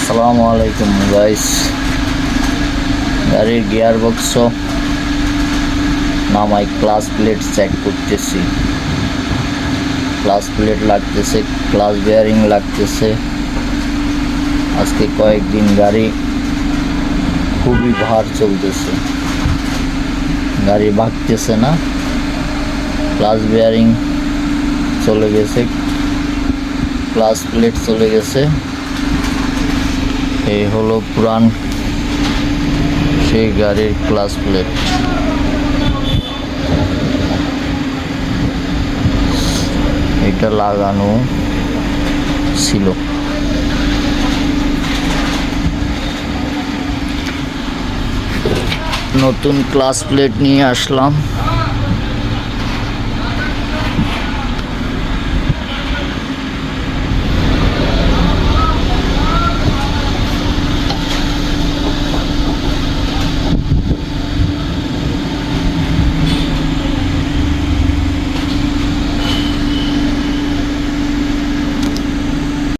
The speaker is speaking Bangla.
আসসালামু আলাইকুম গাইস। গাড়ির গিয়ার বক্স নামাই ক্লাস প্লেট চেক করতেছি। ক্লাস প্লেট লাগতেছে, ক্লাস বেয়ারিং লাগতেছে। আজকে কয়েকদিন গাড়ি খুবই ভার চলতেছে, গাড়ি ভাগতেছে না। ক্লাস বেয়ারিং চলে গেছে, ক্লাস প্লেট চলে গেছে। এই হলো পুরান সেই গাড়ির ক্লাস প্লেট। এটা লাগানো ছিল। নতুন ক্লাস প্লেট নিয়ে আসলাম।